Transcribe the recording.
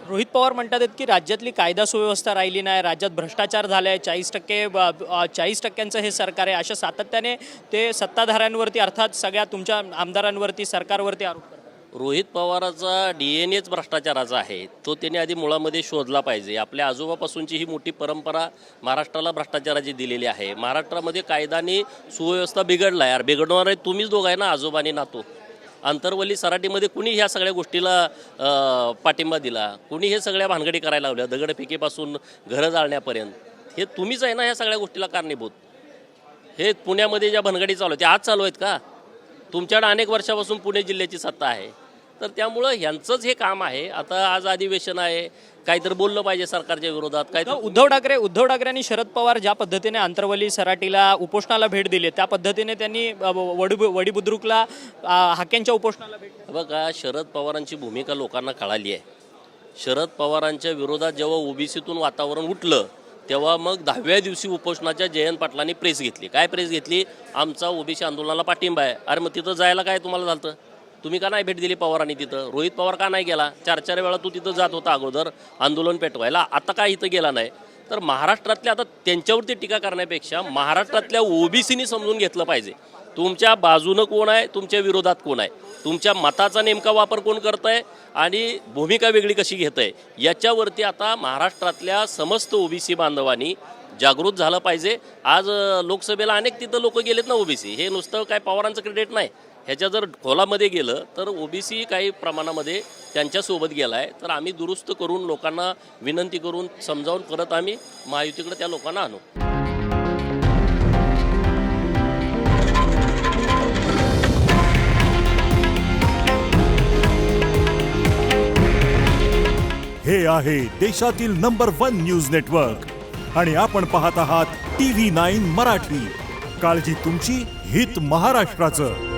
रोहित पवार म्हणतात आहेत की राज्यातली कायदा सुव्यवस्था राहिली नाही, राज्यात भ्रष्टाचार झाला आहे, 40% हे सरकार आहे, अशा सातत्याने ते सत्ताधाऱ्यांवरती अर्थात सगळ्या तुमच्या आमदारांवरती सरकारवरती आरोप करतात. रोहित पवाराचा DNA भ्रष्टाचाराचा आहे. तो त्यांनी आधी मुळामध्ये शोधला पाहिजे. आपल्या आजोबापासूनची ही मोठी परंपरा महाराष्ट्राला भ्रष्टाचाराची दिलेली आहे. महाराष्ट्रामध्ये कायदाने सुव्यवस्था बिघडला यार, बिघडणार आहे तुम्हीच दोघं आहे ना, आजोबा आणि नातू. अंतरवली सराटीमध्ये कुणी ह्या सगळ्या गोष्टीला पाठिंबा दिला, कुणी हे सगळ्या भानगडी करायला लावल्या, दगडफेकीपासून घरं जाळण्यापर्यंत हे तुम्हीच आहे ना ह्या सगळ्या गोष्टीला कारणीभूत. हे पुण्यामध्ये ज्या भानगडी चालू आहेत त्या आज चालू आहेत का? तुमच्याकडे अनेक वर्षापासून पुणे जिल्ह्याची सत्ता आहे, तर त्यामुळं ह्यांचंच हे काम आहे. आता आज अधिवेशन आहे, काहीतरी बोललं पाहिजे सरकारच्या विरोधात. उद्धव ठाकरे आणि शरद पवार ज्या पद्धतीने अंतरवली सराटीला उपोषणाला भेट दिली, त्या पद्धतीने त्यांनी वडी बुद्रुकला हाक्यांच्या उपोषणाला भेट दिली. बघा, शरद पवारांची भूमिका लोकांना कळाली आहे. शरद पवारांच्या विरोधात जेव्हा ओबीसीतून वातावरण उठलं तेव्हा मग 10व्या दिवशी उपोषणाच्या जयंत पाटलांनी प्रेस घेतली. काय प्रेस घेतली? आमचा ओबीसी आंदोलनाला पाठिंबा आहे. अरे मग तिथं जायला काय तुम्हाला झालं? तुम्ही का नाही भेट दिली पवारांनी तिथं? रोहित पवार का नाही गेला? 4 वेळा तू तिथं जात होता अगोदर आंदोलन पेटवायला, आता काय इथं गेला नाही? तर महाराष्ट्रातल्या, आता त्यांच्यावरती टीका करण्यापेक्षा महाराष्ट्रातल्या ओबीसीनी समजून घेतलं पाहिजे तुमच्या बाजूनं कोण आहे, तुमच्या विरोधात कोण आहे, तुमच्या मताचा नेमका वापर कोण करत आहे आणि भूमिका वेगळी कशी घेत आहे, याच्यावरती आता महाराष्ट्रातल्या समस्त ओबीसी बांधवांनी जागृत झालं पाहिजे. आज लोकसभेला अनेक तिथं लोक गेलेत ना ओबीसी. हे नुसतं काय पवारांचं क्रेडिट नाही, ह्याच्या जर खोलामध्ये गेलं तर ओबीसी काही प्रमाणामध्ये त्यांच्यासोबत गेला आहे. तर आम्ही दुरुस्त करून लोकांना विनंती करून समजावून परत आम्ही महायुतीकडे त्या लोकांना आणू. हे आहे देशातील नंबर 1 न्यूज नेटवर्क आणि आपण पाहत आहात TV9 मराठी. काळजी तुमची, हित महाराष्ट्राचं.